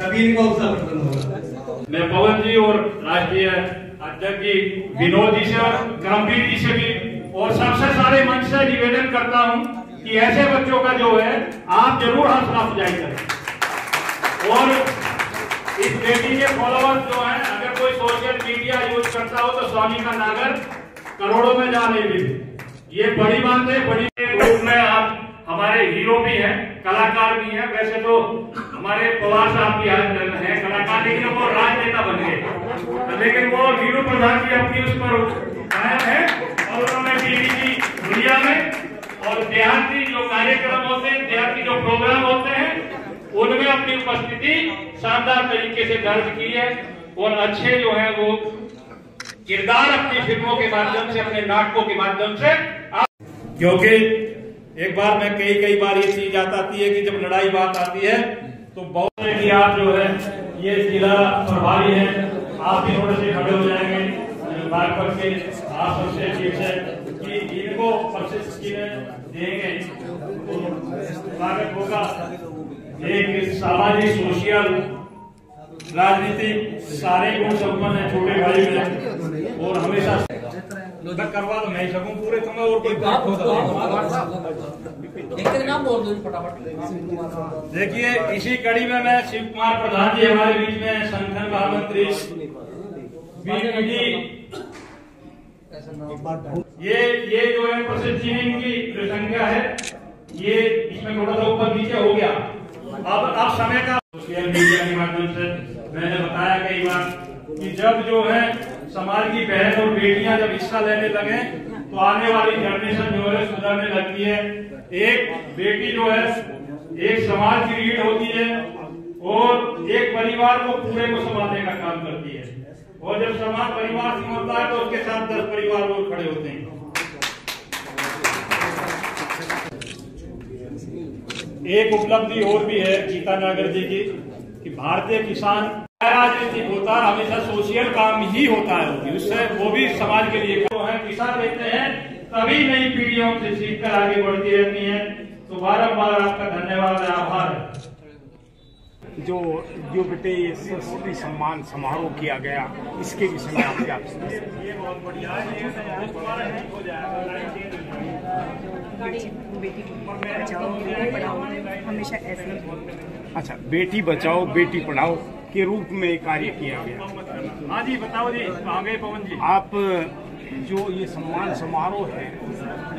सभी को अवसर प्रदान होगा। मैं पवन जी और राष्ट्रीय अध्यक्ष जी विनोद जी से और गंभीर जी से भी और सबसे सारे मंच से निवेदन करता हूं कि ऐसे बच्चों का जो है आप जरूर हौसला अफजाई करें। और इस बेटी के फॉलोअर्स जो हैं, अगर कोई सोशल मीडिया यूज करता हो तो स्वामी का नागर करोड़ों में जा रही है। ये बड़ी बात है। बड़ी ग्रुप में आप हमारे हीरो भी हैं, कलाकार भी हैं। वैसे तो हमारे पवार साहब भी हैं कलाकार, लेकिन वो राजनेता बन गए, लेकिन वो वीरू प्रधान जी अपनी उस पर कायम है और उन्होंने टीवी की दुनिया में और देहाती जो कार्यक्रम होते हैं, देहाती जो प्रोग्राम होते हैं, उनमें अपनी उपस्थिति शानदार तरीके से दर्ज की है और अच्छे जो है वो किरदार अपनी फिल्मों के माध्यम से, अपने नाटकों के माध्यम से। क्योंकि एक बार में कई बार ये चीज आती है कि जब लड़ाई बात आती है तो बहुत है कि आप जो है ये जिला प्रभारी है, आप भी थोड़े से खड़े हो जाएंगे बात करके। आप सबसे ठीक है कि इनको प्रशिक्षण देंगे तो स्वागत होगा। एक सामाजिक सोशल राजनीति सारे गुण संपन्न है छोटे भाई में और हमेशा करवा तो नहीं सकूं पूरे समय और कोई बात नाम बोल दो फटाफट। देखिए इसी कड़ी में मैं शिव कुमार प्रधान जी हमारे बीच में संगठन महामंत्री ये जो है प्रशिक्षण की संख्या है, ये इसमें थोड़ा सा ऊपर नीचे हो गया। अब समय का सोशल मीडिया के माध्यम से मैंने बताया कई बार कि जब जो है समाज की बहन और बेटियां जब हिस्सा लेने लगे तो आने वाली जनरेशन जो है सुधरने लगती है। एक बेटी जो है एक समाज की रीढ़ होती है और एक परिवार को पूरे को संभालने का काम करती है। और जब समाज परिवार संभलता है तो उसके साथ 10 परिवार और खड़े होते हैं। एक उपलब्धि और भी है गीता नागर जी की कि भारतीय किसान राजनीतिक होता है, हमेशा सोशल काम ही होता है, उससे वो भी समाज के लिए जो है किसान देते हैं, तभी नई पीढ़ियों से सीखकर आगे बढ़ती रहती हैं। तो बारंबार आपका धन्यवाद है, आभार है। जो बेटे सरस्वती सम्मान समारोह किया गया, इसके विषय में आप क्या? ये बहुत बढ़िया है। बेटी बचाओ बेटी पढ़ाओ हमेशा ऐसे। अच्छा, बेटी बचाओ बेटी पढ़ाओ के रूप में कार्य किया गया। हाँ जी बताओ जी, आगे पवन जी। आप जो ये सम्मान समारोह है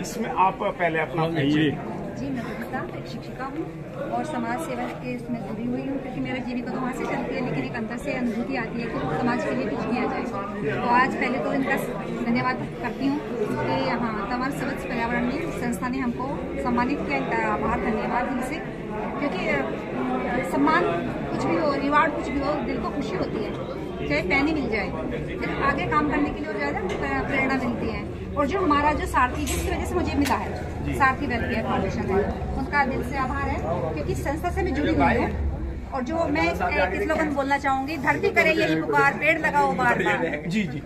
इसमें आप पहले अपना कहिए। जी मैं बबीता एक शिक्षिका हूँ और समाज सेवा के इसमें जुड़ी हुई हूँ, क्योंकि मेरा जीविका तो वहाँ से चलती है, लेकिन एक अंदर से अनुभूति आती है कि समाज के लिए कुछ किया जाए। तो आज पहले तो इनका धन्यवाद करती हूँ कि हाँ तमाम स्वच्छ पर्यावरण में संस्था ने हमको सम्मानित किया, इनका आभार धन्यवाद इनसे। क्योंकि सम्मान कुछ भी हो, रिवार्ड कुछ भी हो, दिल को खुशी होती है, चाहे पैनी मिल जाए, फिर आगे काम करने के लिए और ज़्यादा प्रेरणा मिलती है। और जो हमारा जो सारथी जिसकी वजह से मुझे मिला है, सारथी वेलफेयर फाउंडेशन है, उनका दिल से आभार है, क्योंकि संस्था से मैं जुड़ी हुई हूँ। और जो मैं एक स्लोगन बोलना चाहूंगी, धरती करे यही पुकार, पेड़ लगाओ बार बार।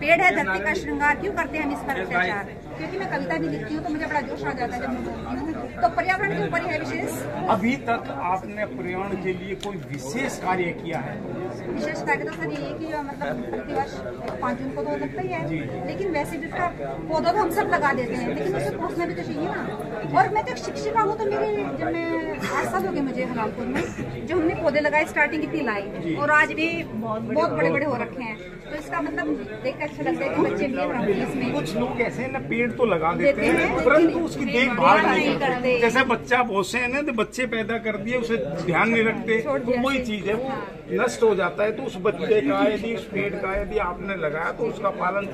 पेड़ है धरती का श्रृंगार, क्यों करते हैं हम इस पर अत्याचार? क्योंकि मैं कविता भी लिखती हूँ तो मुझे बड़ा जोश आ जाता है जब मैं बोलती हूँ। तो पर्यावरण के ऊपर है विशेष। अभी तक आपने पर्यावरण के लिए कोई विशेष कार्य किया है? विशेष कार्य तो सर ये है कि मतलब प्रतिवर्ष 5 जून को तो लगता ही है, लेकिन वैसे भी उसका पौधा तो हम सब लगा देते हैं, लेकिन उसे पहुँचना भी तो चाहिए ना। और मैं तो एक शिक्षिका हूँ, तो मेरे जब मैं 8 साल हो गए मुझे हलालपुर में, जो हमने पौधे लगाए स्टार्टिंग इतनी लाई और आज भी बहुत बड़े बड़े हो रखे हैं। तो इसका मतलब देख कर अच्छा लगता है कि बच्चे भी इसमें कुछ लोग ऐसे ना पेड़ तो लगा देते हैं परंतु उसकी देखभाल नहीं करते। जैसे बच्चा बहुत से है ना, तो बच्चे पैदा कर दिए उसे ध्यान नहीं रखते, तो वही चीज है वो नष्ट हो जाता है। तो उस बच्चे का यदि उस पेड़ का यदि आपने लगाया तो उसका पालन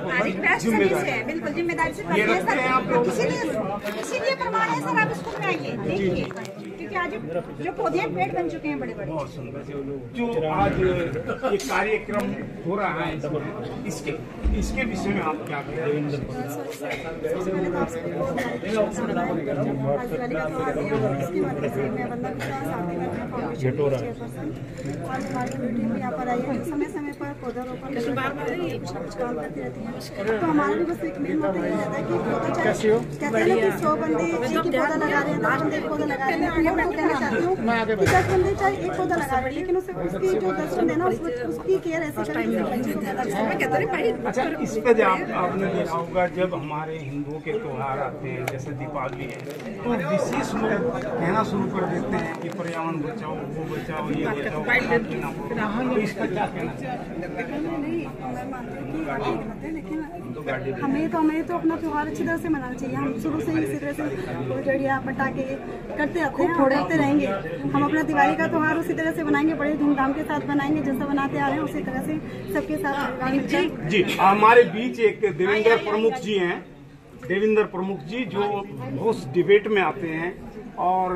जिम्मेदारी है, बिल्कुल जिम्मेदारी से करते हैं आप लोग। इसीलिए प्रमाण है सर, आप इसको बनाइए देखिए, क्योंकि आज जो पौधे पेड़ बन चुके हैं बड़े बड़े। बहुत सुंदर। जो आज ये कार्यक्रम हो रहा है इसके विषय में आप क्या कहेंगे? यहाँ पर आई है, समय समय पर पौधारोपण कुछ काम करती रहती है। तो हमारा भी बस एक मेन मोटिव रहता है कि कहते हैं कि 100 बंदे एक ही पौधा लगा रहे हैं, 10 बंदे पौधा लगा रहे हैं, मैं कहना चाहती हूँ कि 10 बंदे चाहे एक पौधा लगा रहे, लेकिन उसकी जो दर्शन देना उसकी केयर ऐसे करें। अच्छा, इस पे आपने देखा होगा जब हमारे हिंदुओं के त्योहार आते हैं जैसे दीपावली है, तो विशेष लोग कहना शुरू कर देते हैं कि पर्यावरण बचाओ, वो बचाओ, ये बचाओ, तो इस पर क्या कहना नहीं, मैं मानती हूँ कि ठीक बात है, लेकिन हमें तो अपना त्योहार अच्छी तरह से मनाना चाहिए। हम शुरू से ही इसी तरह से फुलझड़ियाँ पटाखे करते रहते हैं, करते रहेंगे। हम अपना दिवाली का त्योहार उसी तरह से बनाएंगे, बड़े धूमधाम के साथ बनाएंगे, जैसा बनाते आ रहे हैं उसी तरह से सबके साथ। जी, हमारे बीच एक देवेंद्र प्रमुख जी हैं, देवेंद्र प्रमुख जी जो बहुत डिबेट में आते हैं और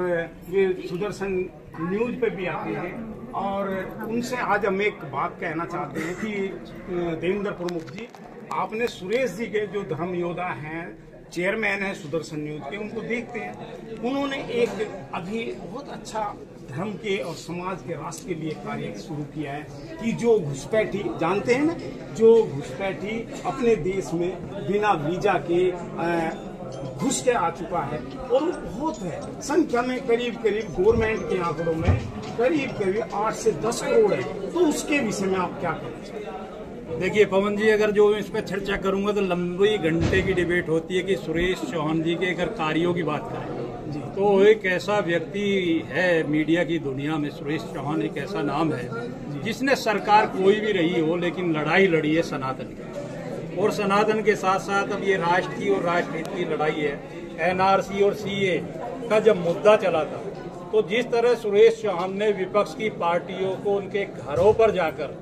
वे सुदर्शन न्यूज पे भी आते हैं, और उनसे आज हम एक बात कहना चाहते हैं कि देवेंद्र प्रमुख जी, आपने सुरेश जी के जो धर्म योद्धा हैं, चेयरमैन है सुदर्शन न्यूज के, उनको देखते हैं, उन्होंने एक अभी बहुत अच्छा धर्म के और समाज के राष्ट्र के लिए कार्य शुरू किया है कि जो घुसपैठी जानते हैं ना, जो घुसपैठी अपने देश में बिना वीजा के घुस के आ चुका है, और बहुत है संख्या में, करीब गवर्नमेंट के आंकड़ों में करीब 8 से 10 करोड़ है। तो उसके विषय में आप क्या कहना चाहिए? देखिए पवन जी, अगर जो इस पर चर्चा करूंगा तो लंबी घंटे की डिबेट होती है कि सुरेश चौहान जी के अगर कार्यों की बात करें तो एक ऐसा व्यक्ति है मीडिया की दुनिया में, सुरेश चौहान एक ऐसा नाम है जिसने सरकार कोई भी रही हो लेकिन लड़ाई लड़ी है सनातन की, और सनातन के साथ साथ अब ये राष्ट्र की और राष्ट्रहित की लड़ाई है। एनआरसी और सीए का जब मुद्दा चला था तो जिस तरह सुरेश चौहान ने विपक्ष की पार्टियों को उनके घरों पर जाकर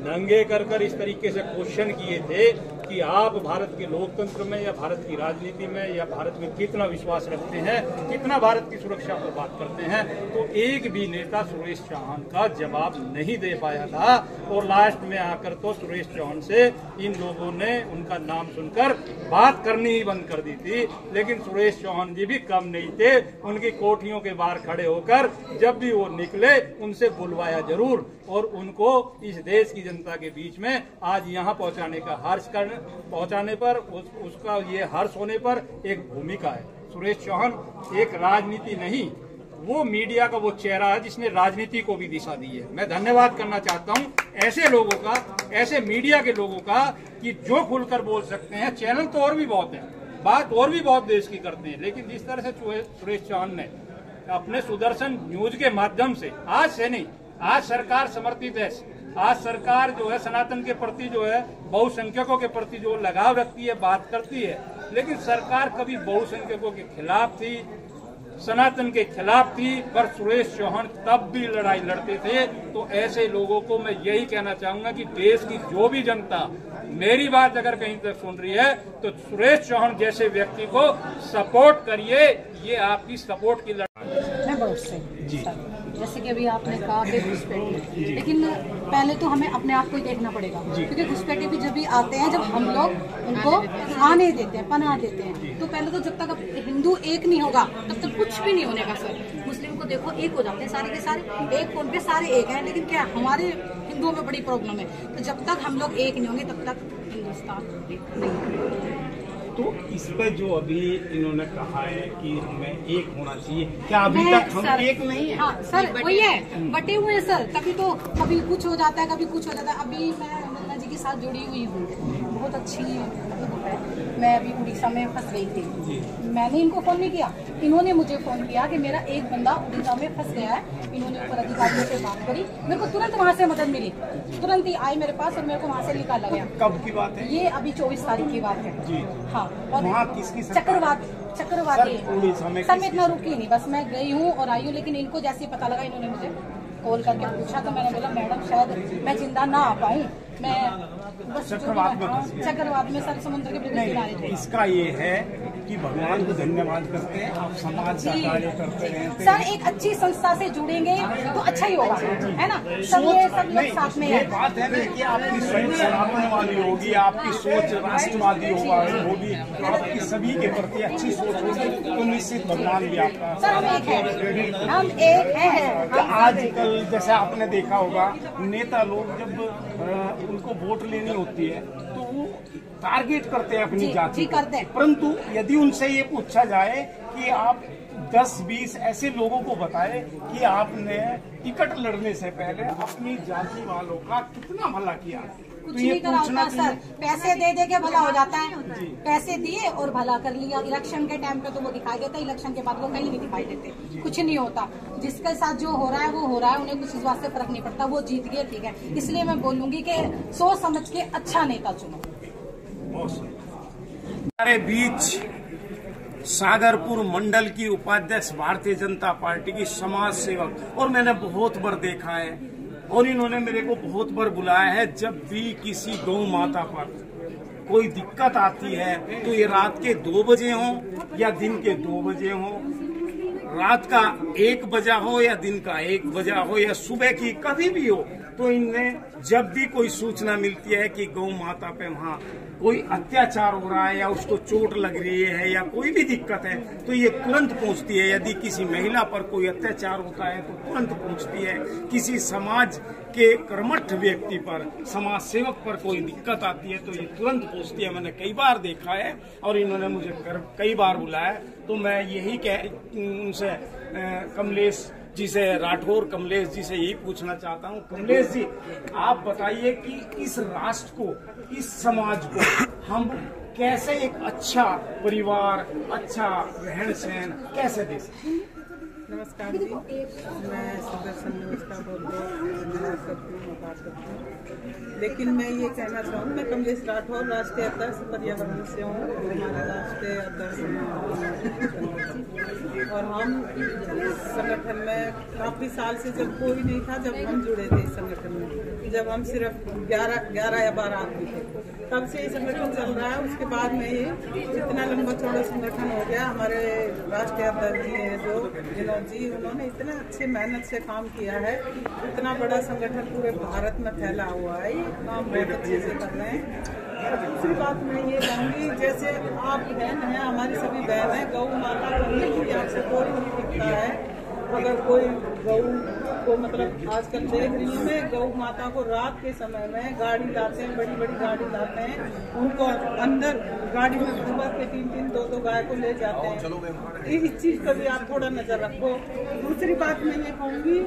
नंगे कर इस तरीके से क्वेश्चन किए थे कि आप भारत के लोकतंत्र में या भारत की राजनीति में या भारत में कितना विश्वास रखते हैं, कितना भारत की सुरक्षा पर बात करते हैं, तो एक भी नेता सुरेश चौहान का जवाब नहीं दे पाया था। और लास्ट में आकर तो सुरेश चौहान से इन लोगों ने उनका नाम सुनकर बात करनी ही बंद कर दी थी। लेकिन सुरेश चौहान जी भी कम नहीं थे, उनकी कोठियों के बाहर खड़े होकर जब भी वो निकले उनसे बुलवाया जरूर, और उनको इस देश की जनता के बीच में आज यहाँ पहुँचाने का पहुंचाने पर उसका ये हर्ष होने पर एक भूमिका है। सुरेश चौहान एक राजनीति नहीं, वो मीडिया का वो चेहरा है जिसने राजनीति को भी दिशा दी है। मैं धन्यवाद करना चाहता हूं ऐसे लोगों का, ऐसे मीडिया के लोगों का कि जो खुलकर बोल सकते हैं। चैनल तो और भी बहुत है, बात और भी बहुत देश की करते हैं, लेकिन जिस तरह से सुरेश चौहान ने अपने सुदर्शन न्यूज के माध्यम से, आज से नहीं, आज सरकार समर्थित है, आज सरकार जो है सनातन के प्रति जो है बहुसंख्यकों के प्रति जो लगाव रखती है, बात करती है, लेकिन सरकार कभी बहुसंख्यकों के खिलाफ थी, सनातन के खिलाफ थी, पर सुरेश चौहान तब भी लड़ाई लड़ते थे। तो ऐसे लोगों को मैं यही कहना चाहूंगा कि देश की जो भी जनता मेरी बात अगर कहीं तक सुन रही है तो सुरेश चौहान जैसे व्यक्ति को सपोर्ट करिए, ये आपकी सपोर्ट की लड़ाई। मैं बहुत सही जी, जैसे कि अभी आपने कहा कि घुसपैठी, लेकिन पहले तो हमें अपने आप को ही देखना पड़ेगा, क्योंकि घुसपैठी भी जब भी आते हैं जब हम लोग उनको आने देते हैं, पनाह देते हैं, तो पहले तो जब तक हिंदू एक नहीं होगा तब तक कुछ भी नहीं होने का सर। मुस्लिम को देखो एक हो जाते हैं सारे के सारे, एक फोन पे सारे एक हैं, लेकिन क्या हमारे हिंदुओं में बड़ी प्रॉब्लम है। तो जब तक हम लोग एक नहीं होंगे तब तक हिंदुस्तान नहीं। तो इस पे जो अभी इन्होंने कहा है कि हमें एक होना चाहिए, क्या अभी तक हम एक नहीं है? हाँ सर, वही है, बटे हुए हैं सर, तभी तो कभी कुछ हो जाता है, कभी कुछ हो जाता है। अभी मैं नन्ना जी के साथ जुड़ी हुई हूँ, बहुत अच्छी है। मैं अभी उड़ीसा में फंस गई थी, मैंने इनको फोन नहीं किया, इन्होंने मुझे फोन किया कि मेरा एक बंदा उड़ीसा में फंस गया है। इन्होंने ऊपर अधिकारियों से बात करी, मेरे को तुरंत वहाँ से मदद मिली, तुरंत ही आई मेरे पास और मेरे को वहाँ से निकाला गया। कब की बात है? ये अभी 24 तारीख की बात है जी। हाँ, और वहाँ किसकी चक्रवात समय इतना रुकी नहीं, बस मैं गई हूँ और आई हूँ। लेकिन इनको जैसे ही पता लगा इन्होंने मुझे कॉल करके पूछा, तो मैंने बोला मैडम शायद मैं जिंदा ना आ पाऊँ, मैं बस चक्रवात में सर समुद्र के किनारे थे। इसका ये है कि भगवान को धन्यवाद करते हैं, आप समाज का कार्य करते रहते हैं। सर एक अच्छी संस्था से जुड़ेंगे तो अच्छा ही होगा, है ना? सब लोग साथ में है। बात है ना कि आपकी सोच सनातन वाली होगी, आपकी सोच राष्ट्रवादी होगी, आपकी सभी के प्रति अच्छी सोच होगी, तो निश्चित भगवान भी आपका। सर हम एक है, हम एक है। आजकल जैसे आपने देखा होगा, नेता लोग जब उनको वोट लेनी होती है तो वो टारगेट करते हैं अपनी जाति को, परंतु यदि उनसे ये पूछा जाए कि आप 10-20 ऐसे लोगों को बताए कि आपने टिकट लड़ने से पहले अपनी जाति वालों का कितना भला किया। कुछ नहीं करा होता सर, पैसे दे दे के भला हो जाता है। पैसे दिए और भला कर लिया। इलेक्शन के टाइम पे तो वो दिखाई देता है, इलेक्शन के बाद वो कहीं नहीं दिखाई देते। कुछ नहीं होता, जिसके साथ जो हो रहा है वो हो रहा है, उन्हें कुछ इस बात से फर्क नहीं पड़ता। वो जीत गए, ठीक है। इसलिए मैं बोलूंगी कि सोच समझ के अच्छा नेता चुनो। हमारे बीच सागरपुर मंडल की उपाध्यक्ष भारतीय जनता पार्टी की समाज सेवक, और मैंने बहुत बार देखा है और इन्होंने मेरे को बहुत बार बुलाया है। जब भी किसी गौ माता पर कोई दिक्कत आती है तो ये रात के 2 बजे हो या दिन के 2 बजे हो, रात का 1 बजा हो या दिन का 1 बजा हो या सुबह की कभी भी हो, तो इनमें जब भी कोई सूचना मिलती है कि गौ माता पे वहाँ कोई अत्याचार हो रहा है या उसको चोट लग रही है या कोई भी दिक्कत है तो ये तुरंत पहुंचती है। यदि किसी महिला पर कोई अत्याचार होता है तो तुरंत पहुंचती है। किसी समाज के कर्मठ व्यक्ति पर, समाज सेवक पर कोई दिक्कत आती है तो ये तुरंत पहुंचती है। मैंने कई बार देखा है और इन्होंने मुझे कई बार बुलाया। तो मैं यही उनसे कमलेश जी से, राठौर कमलेश जी से यही पूछना चाहता हूँ। कमलेश जी, आप बताइए कि इस राष्ट्र को, इस समाज को हम कैसे एक अच्छा परिवार, अच्छा रहन सहन कैसे दे सकते हैं? नमस्कार जी, मैं सुदर्शन न्यूज का धन्यवाद करती हूँ, बात करती हूँ। लेकिन मैं ये कहना चाहूँ, मैं कमलेश राठौर राष्ट्रीय अध्यक्ष पर्यावरण से हूँ, हमारे राष्ट्रीय अध्यक्ष और हम संगठन में काफी साल से, जब कोई नहीं था, जब हम जुड़े थे इस संगठन में, जब हम सिर्फ 11 या 12 आदमी थे, तब से ये संगठन चल रहा है। उसके बाद में ये इतना लंबा चौड़ा संगठन हो गया। हमारे राष्ट्रीय अध्यक्ष जी हैं जो विनोद जी, उन्होंने इतना अच्छे मेहनत से काम किया है। इतना बड़ा संगठन पूरे भारत में फैला हुआ है, ये काम बहुत अच्छे से कर रहे हैं। और दूसरी बात मैं ये कहूँगी, जैसे आप बहन हैं, हमारी सभी बहन है, गौ माता को आपसे कोई नहीं दिखता है। अगर कोई गौ को, मतलब आजकल देख रही हूँ मैं, गौ माता को रात के समय में गाड़ी लाते हैं, बड़ी बड़ी गाड़ी लाते हैं, उनको अंदर गाड़ी में सुबह के 3-3, 2-2 गाय को ले जाते हैं। इस चीज पर भी आप थोड़ा नजर रखो। दूसरी बात मैं ये कहूँगी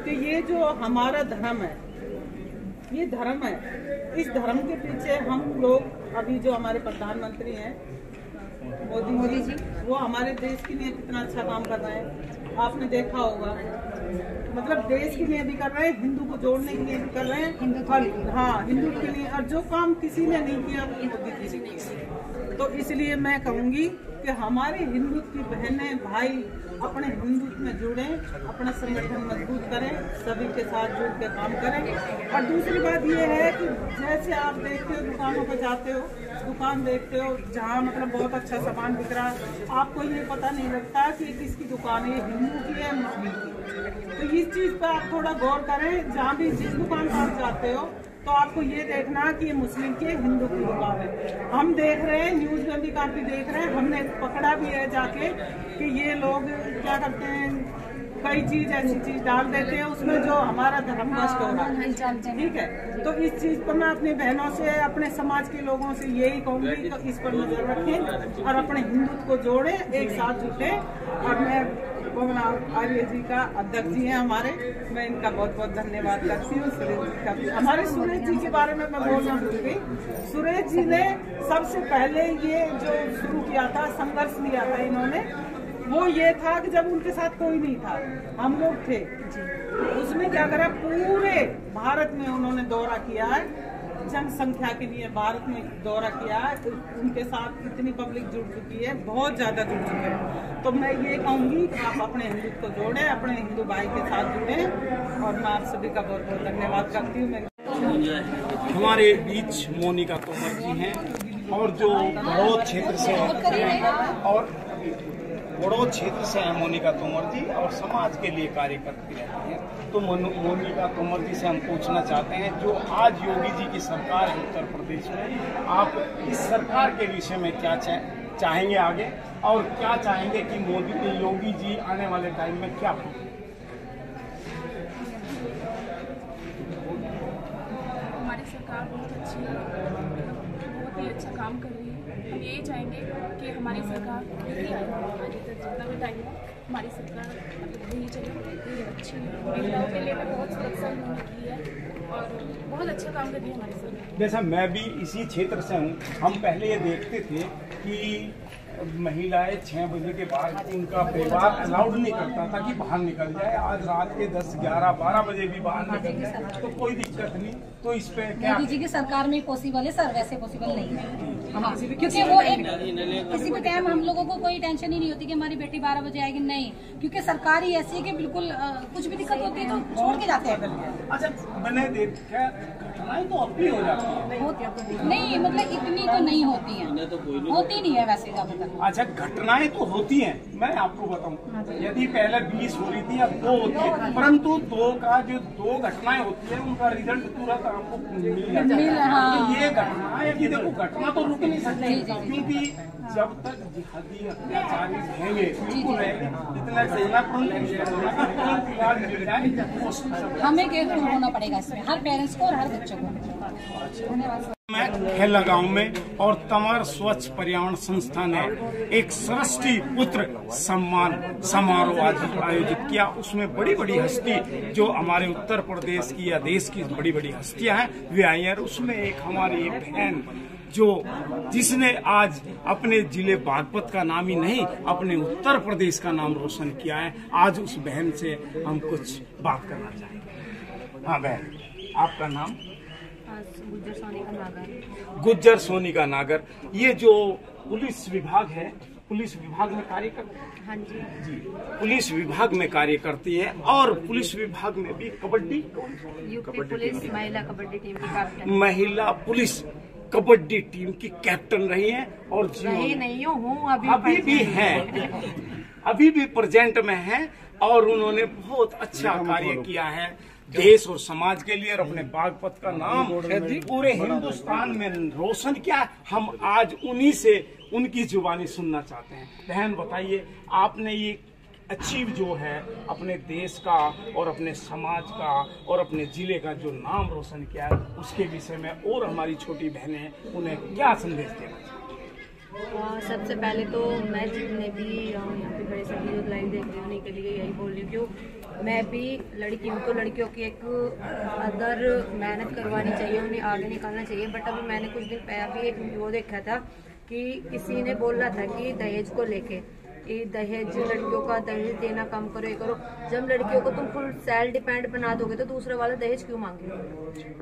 कि ये जो हमारा धर्म है, ये धर्म है, इस धर्म के पीछे हम लोग, अभी जो हमारे प्रधानमंत्री हैं मोदी जी, वो हमारे देश के लिए कितना अच्छा काम कर रहे हैं, आपने देखा होगा। मतलब देश के लिए भी कर रहे हैं, हिंदू को जोड़ने के लिए भी कर रहे हैं, हाँ, हिंदू के लिए। और जो काम किसी ने नहीं किया वो मोदी जी ने किया। तो इसलिए मैं कहूँगी कि हमारे हिंदुत्व की बहनें, भाई अपने हिंदुत्व में जुड़ें, अपना संगठन मजबूत करें, सभी के साथ जुड़ के काम करें। और दूसरी बात ये है कि जैसे आप देखते हो, दुकानों पर जाते हो, दुकान देखते हो जहाँ मतलब बहुत अच्छा सामान बिक रहा है, आपको ये पता नहीं लगता कि किसकी दुकान है, हिंदू की है मुस्लिम की। तो इस चीज़ पर आप थोड़ा गौर करें। जहाँ भी जिस दुकान पर आप जाते हो तो आपको ये देखना कि ये मुस्लिम की, हिंदू की दुकान है। हम देख रहे हैं, न्यूज़ में भी काफी देख रहे हैं, हमने पकड़ा भी है जाके कि ये लोग क्या करते हैं, कई चीज ऐसी चीज डाल देते हैं उसमें जो हमारा धर्म नष्ट हो रहा है। ठीक है, तो इस चीज पर मैं अपनी बहनों से, अपने समाज के लोगों से यही कहूँगी कि इस पर नजर रखें और अपने हिंदुत्व को जोड़े, एक साथ जुटे। और मैं पवन आर्य जी का अध्यक्ष जी हैं हमारे, मैं इनका बहुत बहुत धन्यवाद करती हूँ। सुरेश जी का भी, हमारे सुरेश जी के बारे में मैं बोलना भूल गई। सुरेश जी ने सबसे पहले ये जो शुरू किया था, संघर्ष लिया था इन्होंने, वो ये था कि जब उनके साथ कोई नहीं था, हम लोग थे, उसमें क्या करा, पूरे भारत में उन्होंने दौरा किया है, जनसंख्या के लिए भारत में दौरा किया है। उनके साथ कितनी पब्लिक जुड़ चुकी है, बहुत ज्यादा जुड़ चुके हैं। तो मैं ये कहूँगी कि आप अपने हिंदुत्व को जोड़ें, अपने हिंदू भाई के साथ जुड़ें। और मैं आप सभी का बहुत बहुत धन्यवाद करती हूँ। हमारे बीच मोनिका तोमर जी हैं और जो बड़ौद क्षेत्र से और बड़ौद क्षेत्र से हैं मोनिका तोमर जी, और समाज के लिए कार्य करती रहती हैं। तो मोनिका तोमर जी से हम पूछना चाहते हैं, जो आज योगी जी की सरकार है उत्तर प्रदेश में, आप इस सरकार के विषय में क्या चाहेंगे आगे, और क्या चाहेंगे कि योगी जी आने वाले टाइम में क्या करें? हमारी सरकार बहुत अच्छी है, बहुत ही अच्छा काम कर रही है। हम यही चाहेंगे कि हमारी सरकार यही आए आगे तक जितना भी टाइम हो। हमारी सरकार यही चले अच्छी महिलाओं के लिए बहुत सुरक्षा उन्होंने की है और बहुत अच्छा काम कर रही है हमारी सरकार। जैसा मैं भी इसी क्षेत्र से हूँ, हम पहले ये देखते थे कि महिलाएं 6 बजे के बाद उनका परिवार अलाउड नहीं करता था कि बाहर निकल जाए। आज रात के 10, 11, 12 बजे भी बाहर निकल जाए तो कोई दिक्कत नहीं। तो इस पे क्या मोदी जी की सरकार में पॉसिबल है सर, वैसे पॉसिबल नहीं है। हाँ, क्योंकि वो एक किसी भी टाइम हम लोगों को कोई टेंशन ही नहीं होती कि हमारी बेटी 12 बजे आएगी, नहीं, क्योंकि सरकार ही ऐसी है कि बिल्कुल कुछ भी दिक्कत होती है तो छोड़ के जाते हैं। अच्छा, मैंने देखा घटनाएं तो अब भी हो जाती है। नहीं, मतलब इतनी तो नहीं होती है, होती नहीं है वैसे ज्यादातर। अच्छा, घटनाएं तो होती हैं। मैं आपको बताऊं, यदि पहले 20 हो रही थी अब 2 होती है, परंतु 2 घटनाएं होती है उनका रिजल्ट तुरंत आपको मिल जाता है। हाँ। ये घटना है कि देखो, घटना तो रुक नहीं सकती क्योंकि जब तक जिहादी अत्याचारी रहेंगे बिल्कुल रहेंगे, इतना हमें केयरफुल होना पड़ेगा इसमें, हर पेरेंट्स को और हर बच्चों को। धन्यवाद। मैं खेला गांव में और तंवर स्वच्छ पर्यावरण संस्था ने एक सरस्वती पुत्र सम्मान समारोह आज आयोजित किया। उसमें बड़ी बड़ी हस्ती जो हमारे उत्तर प्रदेश की या देश की बड़ी बड़ी हस्तियां हैं वे आई हैं। उसमें एक हमारी बहन जिसने आज अपने जिले बागपत का नाम ही नहीं अपने उत्तर प्रदेश का नाम रोशन किया है, आज उस बहन से हम कुछ बात करना चाहेंगे। हाँ बहन, आपका नाम? गुज्जर सोनिका नागर। ये जो पुलिस विभाग है, पुलिस विभाग में कार्य करती है? हाँ जी, पुलिस विभाग में कार्य करती है और पुलिस विभाग में भी कबड्डी, यूपी पुलिस महिला कबड्डी टीम की कैप्टन, महिला पुलिस कबड्डी टीम की कैप्टन रही हैं और नहीं हूँ अभी भी हैं, अभी भी प्रेजेंट में हैं और उन्होंने बहुत अच्छा कार्य किया है देश और समाज के लिए और अपने बागपत का नाम पूरे हिंदुस्तान में रोशन किया। हम आज उन्हीं से उनकी जुबानी सुनना चाहते हैं। बहन बताइए, आपने ये अचीव जो है अपने देश का और अपने समाज का और अपने जिले का जो नाम रोशन किया है उसके विषय में और हमारी छोटी बहनें उन्हें क्या संदेश देना चाहिए? सबसे पहले तो मैं जितने भी यहाँ पे बड़े सभी जो लाइव देख रही हूँ उन्हीं के लिए यही बोल रही हूँ, क्यों मैं भी लड़की हूँ तो लड़कियों की एक अदर मेहनत करवानी चाहिए, उन्हें आगे निकालना चाहिए। बट अभी मैंने कुछ दिन पहले भी एक वो देखा था कि किसी ने बोल रहा था कि दहेज को लेके कि दहेज, लड़कियों का दहेज देना कम करो, ये करो। जब लड़कियों को तुम फुल सेल्फ डिपेंड बना दोगे तो दूसरा वाला दहेज क्यों मांगे?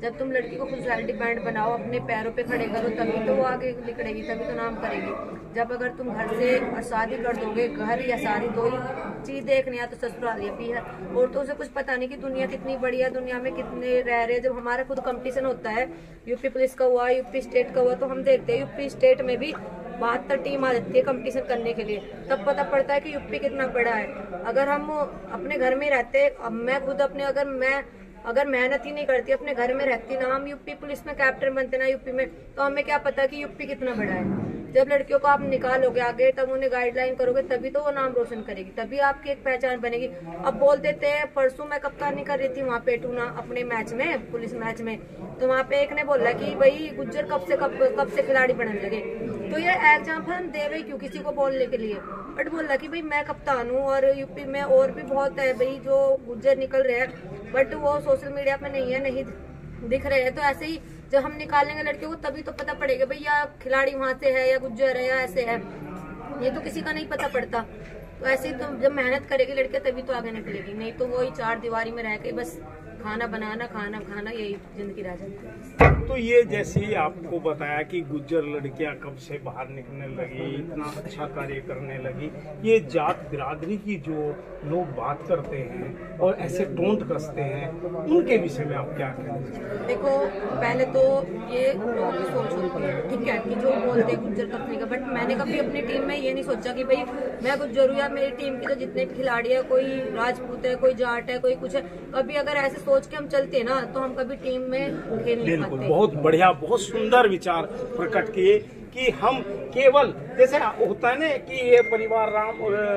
जब तुम लड़की को फुल सेल्फ डिपेंड बनाओ, अपने पैरों पे खड़े करो, तभी तो वो आगे निकलेगी, तभी तो नाम करेगी। जब अगर तुम घर से शादी कर दोगे, घर या शादी दो ही चीज देखनी है, तो ससुराल ये भी है। और तो उसे कुछ पता नहीं कि दुनिया कितनी बड़ी है, दुनिया में कितने रह रहे हैं। जब हमारा खुद कंपटीशन होता है, यूपी पुलिस का हुआ, यूपी स्टेट का हुआ, तो हम देखते हैं यूपी स्टेट में भी 72 टीम आ जाती है कंपटीशन करने के लिए, तब पता पड़ता है कि यूपी कितना बड़ा है। अगर हम अपने घर में रहते, अब मैं खुद अपने अगर मेहनत ही नहीं करती, अपने घर में रहती ना, हम यूपी पुलिस में कैप्टन बनते ना यूपी में, तो हमें क्या पता कि यूपी कितना बड़ा है। जब लड़कियों को आप निकालोगे आगे, तब उन्हें गाइडलाइन करोगे, तभी तो वो नाम रोशन करेगी, तभी आपकी एक पहचान बनेगी। अब बोल देते हैं, परसों मैं कप्तानी कर रही थी वहाँ पे टूना अपने मैच में, पुलिस मैच में, तो वहाँ पे एक ने बोला कि भाई गुज्जर कब से खिलाड़ी बनने लगे। तो ये एग्जाम्पल हम दे रहे क्यों किसी को बोलने के लिए, बट बोला कि भाई मैं कप्तान हूँ और यूपी में और भी बहुत है भाई जो गुज्जर निकल रहे हैं, बट वो सोशल मीडिया पे नहीं है, नहीं दिख रहे हैं। तो ऐसे ही जब हम निकालेंगे लड़कियों को, तभी तो पता पड़ेगा भाई या खिलाड़ी वहाँ से है या गुज्जर है या ऐसे है, ये तो किसी का नहीं पता पड़ता। तो ऐसे ही तो जब मेहनत करेगी लड़कियां तभी तो आगे निकलेगी, नहीं तो वही 4 दीवारी में रह के बस खाना बनाना, खाना खाना, यही जिंदगी रह जाती है। तो ये जैसे ही आपको बताया कि गुज्जर लड़कियां कब से बाहर निकलने लगी, इतना अच्छा कार्य करने लगी, ये जात बिरादरी की जो लोग बात करते हैं और ऐसे टोंट कसते हैं, उनके विषय में आप क्या कहेंगे? देखो, पहले तो ये लोगों की सोच होती है, ठीक है, कि जो बोलते हैं गुज्जर कंपनी का, बट मैंने कभी अपनी टीम में ये नहीं सोचा कि भाई मैं गुज्जर हूँ या मेरी टीम के तो जितने भी खिलाड़ी है, कोई राजपूत है, कोई जाट है, कोई कुछ है। कभी अगर ऐसे सोच के हम चलते हैं ना, तो हम कभी टीम में खेल नहीं पाते। बहुत बढ़िया, बहुत सुंदर विचार प्रकट किए कि हम केवल जैसे होता है ना कि ये परिवार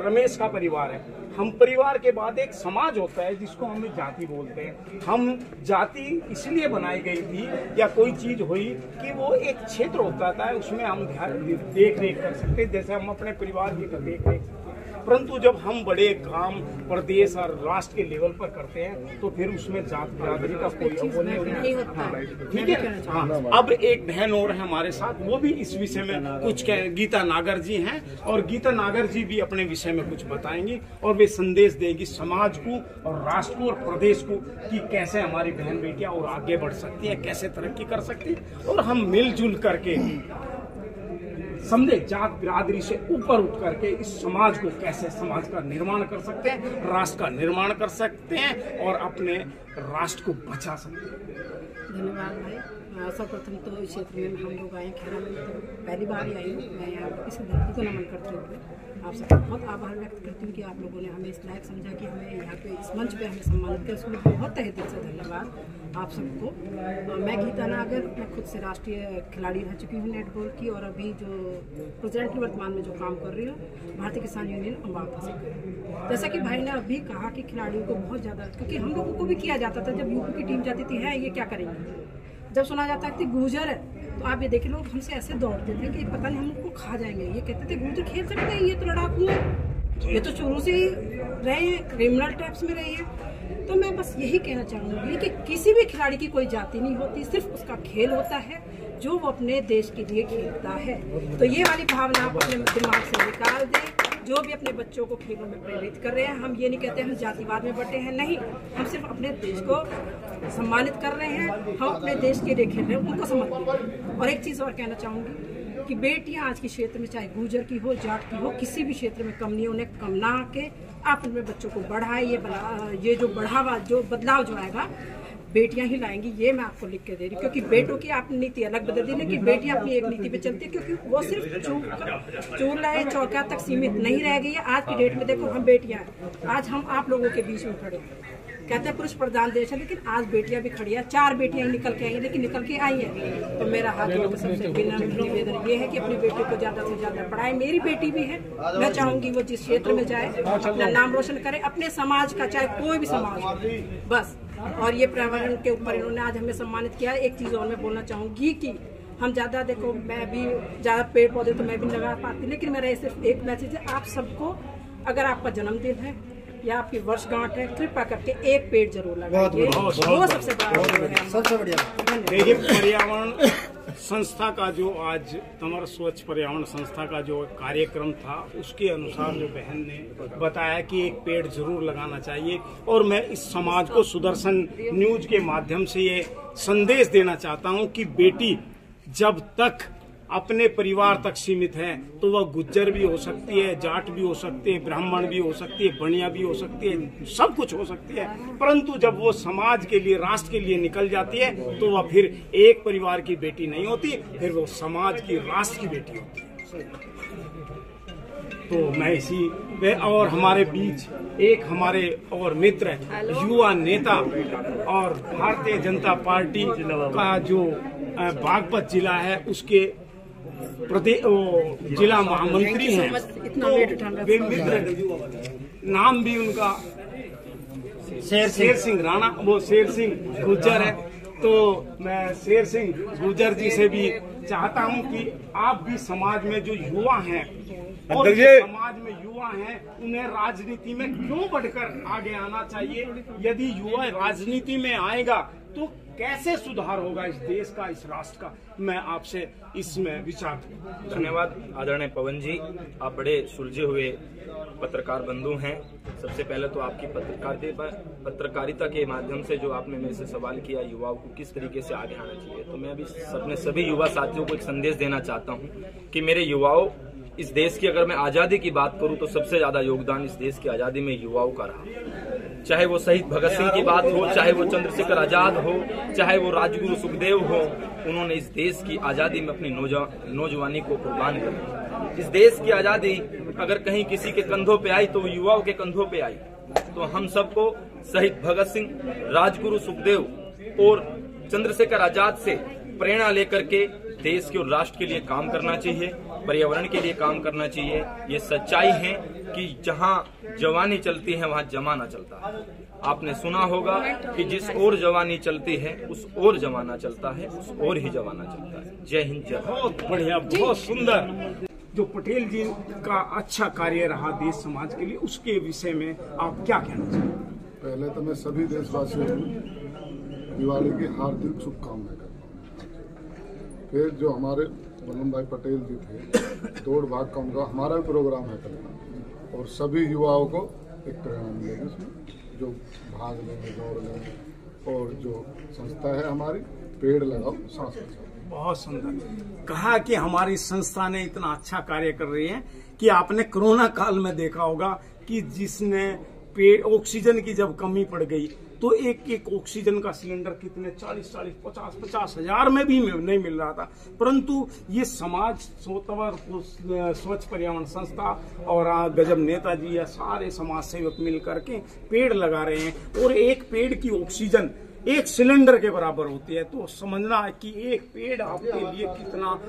रमेश का परिवार है, हम परिवार के बाद एक समाज होता है जिसको हम जाति बोलते हैं। हम जाति इसलिए बनाई गई थी या कोई चीज हुई कि वो एक क्षेत्र होता था, उसमें हम देख रेख कर सकते, जैसे हम अपने परिवार की देख रेख सकते। परंतु जब हम बड़े काम प्रदेश और राष्ट्र के लेवल पर करते हैं तो फिर उसमें जात बिरादरी का कोई वो नहीं होता। ठीक है। हाँ, अब एक बहन और है हमारे साथ, वो भी इस विषय में कुछ गीता नागर जी हैं, और गीता नागर जी भी अपने विषय में कुछ बताएंगी और वे संदेश देगी समाज को और राष्ट्र को और प्रदेश को कि कैसे हमारी बहन बेटियां और आगे बढ़ सकती है, कैसे तरक्की कर सकती है, और हम मिलजुल करके समझे जात बिरादरी से ऊपर उठ करके इस समाज को कैसे समाज का निर्माण कर सकते हैं, राष्ट्र का निर्माण कर सकते हैं और अपने राष्ट्र को बचा सकते हैं। धन्यवाद भाई। सर्वप्रथम तो इस क्षेत्र में हम लोग आए खेरा में, तो पहली बार ही आई हूँ। मैं यहाँ इस धरती को नमन करते हुए आप सबका बहुत आभार व्यक्त करती हूँ कि आप लोगों ने हमें इस लायक समझा कि हमें यहाँ पे इस मंच पे हमें सम्मानित किया, उसके लिए बहुत तहे दिल से धन्यवाद आप सबको। मैं गीता नागर, मैं खुद से राष्ट्रीय खिलाड़ी रह चुकी हूँ नेटबॉल की, और अभी जो प्रेजेंटली वर्तमान में जो काम कर रही हूँ भारतीय किसान यूनियन अम्बाला से। जैसा कि भाई ने अभी कहा कि खिलाड़ियों को बहुत ज़्यादा, क्योंकि हम लोगों को भी किया जाता था जब यूपी की टीम जाती थी, है ये क्या करेंगे, जब सुना जाता है कि गुर्जर है तो आप ये देखिए लोग हमसे ऐसे दौड़ते थे कि पता नहीं हम उनको खा जाएंगे। ये कहते थे गुर्जर खेल सकते हैं, ये तो लड़ाकू है, ये तो शुरू से ही रहे हैं, क्रिमिनल टाइप्स में रही है। तो मैं बस यही कहना चाहूँगी कि किसी भी खिलाड़ी की कोई जाति नहीं होती, सिर्फ उसका खेल होता है जो वो अपने देश के लिए खेलता है। तो ये वाली भावना आप अपने दिमाग से निकाल दें। जो भी अपने बच्चों को खेलों में प्रेरित कर रहे हैं, हम ये नहीं कहते हम जातिवाद में बटे हैं, नहीं, हम सिर्फ अपने देश को सम्मानित कर रहे हैं, हम अपने देश के लिए खेल रहे हैं, उनको समर्पित। और एक चीज़ और कहना चाहूँगी कि बेटियां आज के क्षेत्र में चाहे गुर्जर की हो, जाट की हो, किसी भी क्षेत्र में कम नहीं, उन्हें कम ना आके आप उनमें बच्चों को बढ़ाए। ये जो बढ़ावा, जो बदलाव जो आएगा बेटियां ही लाएंगी, ये मैं आपको लिख के दे रही हूँ। क्योंकि बेटों की आप नीति अलग बदल दी, लेकिन बेटियां अपनी एक नीति पे चलती है, क्योंकि वो सिर्फ चूल्हा चौका तक सीमित नहीं रह गई है। आज की डेट में देखो हम बेटियां हैं, आज हम आप लोगों के बीच में खड़े हैं। कहते हैं पुरुष प्रधान देश है, लेकिन आज बेटियां भी खड़ी है, 4 बेटियां निकल के आई हैं, लेकिन निकल के आई हैं। तो मेरा हाथ जोड़ के सबसे विनम्र निवेदन ये है कि अपनी बेटी को ज्यादा से ज्यादा पढ़ाए। मेरी बेटी भी है, मैं चाहूंगी वो जिस क्षेत्र में जाए अपना नाम रोशन करे, अपने समाज का, चाहे कोई भी समाज हो, बस। और ये पर्यावरण के ऊपर इन्होंने आज हमें सम्मानित किया। एक चीज और मैं बोलना चाहूंगी कि हम ज्यादा, देखो मैं भी ज्यादा पेड़ पौधे तो मैं भी लगा पाती, लेकिन मेरा सिर्फ एक मैसेज है आप सबको, अगर आपका जन्मदिन है या आपकी वर्षगांठ है, कृपया करके एक पेड़ जरूर लगाइए, वो सबसे बड़ा। देखिए, पर्यावरण संस्था का जो आज तमर स्वच्छ पर्यावरण संस्था का जो कार्यक्रम था, उसके अनुसार जो बहन ने बताया कि एक पेड़ जरूर लगाना चाहिए। और मैं इस समाज को सुदर्शन न्यूज के माध्यम से ये संदेश देना चाहता हूं कि बेटी जब तक अपने परिवार तक सीमित है तो वह गुज्जर भी हो सकती है, जाट भी हो सकती है, ब्राह्मण भी हो सकती है, बनिया भी हो सकती है, सब कुछ हो सकती है। परंतु जब वो समाज के लिए, राष्ट्र के लिए निकल जाती है तो वह फिर एक परिवार की बेटी नहीं होती, फिर वो समाज की, राष्ट्र की बेटी होती है। तो मैं इसी और हमारे बीच एक हमारे और मित्र, युवा नेता और भारतीय जनता पार्टी का जो बागपत जिला है उसके जिला महामंत्री हैं, तो वे मित्र, नाम भी उनका शेर सिंह राणा, वो शेर सिंह गुर्जर है। तो मैं शेर सिंह गुर्जर जी से भी चाहता हूं कि आप भी समाज में जो युवा हैं और समाज में युवा हैं, उन्हें राजनीति में क्यों बढ़कर आगे आना चाहिए। यदि युवा राजनीति में आएगा तो कैसे सुधार होगा इस देश का, इस राष्ट्र का, मैं आपसे इसमें विचार। धन्यवाद आदरणीय पवन जी, आप बड़े सुलझे हुए पत्रकार बंधु हैं। सबसे पहले तो आपकी पत्रकारिता के माध्यम से जो आपने मेरे से सवाल किया, युवाओं को किस तरीके से आगे आना चाहिए, तो मैं अभी अपने सभी युवा साथियों को एक संदेश देना चाहता हूँ कि मेरे युवाओं, इस देश की अगर मैं आजादी की बात करूं तो सबसे ज्यादा योगदान इस देश की आजादी में युवाओं का रहा। चाहे वो शहीद भगत सिंह की बात हो, चाहे वो चंद्रशेखर आजाद हो, चाहे वो राजगुरु सुखदेव हो, उन्होंने इस देश की आजादी में अपनी नौजवानी को कुर्बान कर दिया। इस देश की आजादी अगर कहीं किसी के कंधों पे आई तो वो युवाओं के कंधों पे आई। तो हम सबको शहीद भगत सिंह, राजगुरु सुखदेव और चंद्रशेखर आजाद से प्रेरणा लेकर के देश के और राष्ट्र के लिए काम करना चाहिए, पर्यावरण के लिए काम करना चाहिए। ये सच्चाई है कि जहां जवानी चलती है वहां जमाना चलता है। आपने सुना होगा कि जिस ओर जवानी चलती है उस ओर जमाना चलता है, उस ओर ही जमाना चलता है। जय हिंद, जय। बहुत बढ़िया, बहुत सुंदर। जो पटेल जी का अच्छा कार्य रहा देश समाज के लिए, उसके विषय में आप क्या कहना चाहेंगे? पहले तो मैं सभी देशवासियों को दिवाली की हार्दिक शुभकामनाएं करता हूँ। फिर जो हमारे वल्लभ भाई पटेल जी थे, दौड़ भाग का उनका हमारा भी प्रोग्राम है कल, और सभी युवाओं को एक प्रेरणा मिलेगी उसमें, जो भाग लेंगे, दौड़ लेंगे। और जो संस्था है हमारी, पेड़ लगाओ सांस बचाओ। बहुत सुंदर कहा कि हमारी संस्था ने इतना अच्छा कार्य कर रही है कि आपने कोरोना काल में देखा होगा कि जिसने पेड़ ऑक्सीजन की जब कमी पड़ गई तो एक ऑक्सीजन का सिलेंडर कितने 40, 50 हजार में भी नहीं मिल रहा था, परंतु ये समाज सोतवर स्वच्छ पर्यावरण संस्था और गजब नेताजी या सारे समाज सेवक मिल करके पेड़ लगा रहे हैं, और एक पेड़ की ऑक्सीजन एक सिलेंडर के बराबर होती है। तो समझना है कि एक पेड़ आपके लिए कितना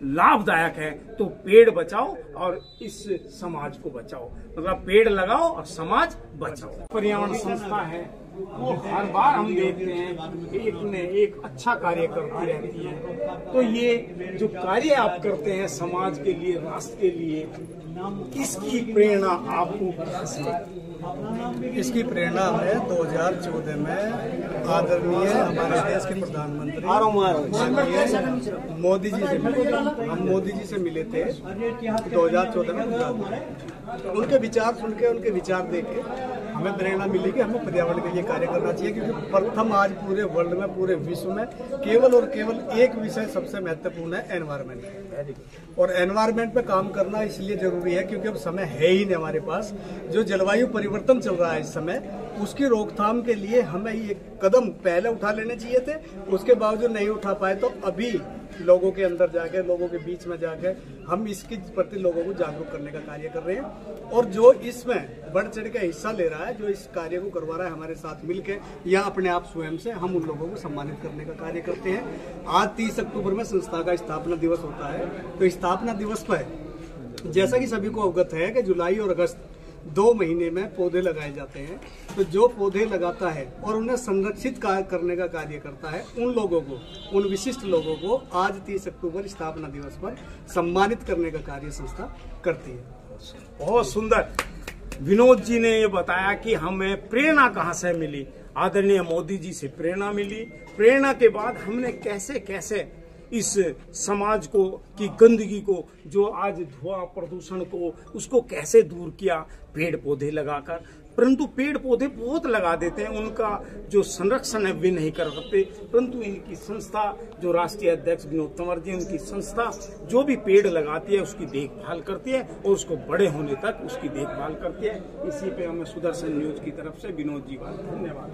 लाभदायक है। तो पेड़ बचाओ और इस समाज को बचाओ, मतलब पेड़ लगाओ और समाज बचाओ। पर्यावरण संस्था है वो हर बार हम देखते हैं एक ने एक अच्छा कार्य करती रहती है। तो ये जो कार्य आप करते हैं समाज के लिए, राष्ट्र के लिए, इसकी प्रेरणा आपको कहाँ से? इसकी प्रेरणा हमें 2014 में आदरणीय हमारे देश के प्रधानमंत्री मोदी जी से मिले। हम मोदी जी से मिले थे 2014 में। उनके विचार सुन के, उनके विचार देख के हमें प्रेरणा मिली कि हमें पर्यावरण के लिए कार्य करना चाहिए, क्योंकि प्रथम आज पूरे वर्ल्ड में, पूरे विश्व में केवल और केवल एक विषय सबसे महत्वपूर्ण है, एनवायरमेंट। और एनवायरमेंट पे काम करना इसलिए जरूरी है क्योंकि अब समय है ही नहीं हमारे पास। जो जलवायु परिवर्तन चल रहा है इस समय, उसकी रोकथाम के लिए हमें ये कदम पहले उठा लेने चाहिए थे। उसके बावजूद नहीं उठा पाए, तो अभी लोगों के अंदर जाके, लोगों के बीच में जाके हम इसके प्रति लोगों को जागरूक करने का कार्य कर रहे हैं। और जो इसमें बढ़ चढ़ के हिस्सा ले रहा है, जो इस कार्य को करवा रहा है हमारे साथ मिलके या अपने आप स्वयं से, हम उन लोगों को सम्मानित करने का कार्य करते हैं। आज 30 अक्टूबर में संस्था का स्थापना दिवस होता है। तो स्थापना दिवस पर जैसा कि सभी को अवगत है कि जुलाई और अगस्त 2 महीने में पौधे लगाए जाते हैं। तो जो पौधे लगाता है और उन्हें संरक्षित करने का कार्य करता है, उन लोगों को, उन विशिष्ट लोगों को आज 30 अक्टूबर स्थापना दिवस पर सम्मानित करने का कार्य संस्था करती है। बहुत सुंदर विनोद जी ने ये बताया कि हमें प्रेरणा कहाँ से मिली। आदरणीय मोदी जी से प्रेरणा मिली। प्रेरणा के बाद हमने कैसे कैसे इस समाज को की गंदगी को, जो आज धुआं प्रदूषण को, उसको कैसे दूर किया, पेड़ पौधे लगाकर। परंतु पेड़ पौधे बहुत लगा देते हैं, उनका जो संरक्षण है वे नहीं कर सकते। परंतु इनकी संस्था, जो राष्ट्रीय अध्यक्ष विनोद तंवर जी, उनकी संस्था जो भी पेड़ लगाती है उसकी देखभाल करती है और उसको बड़े होने तक उसकी देखभाल करती है। इसी पे हमें सुदर्शन न्यूज की तरफ से विनोद जी का धन्यवाद।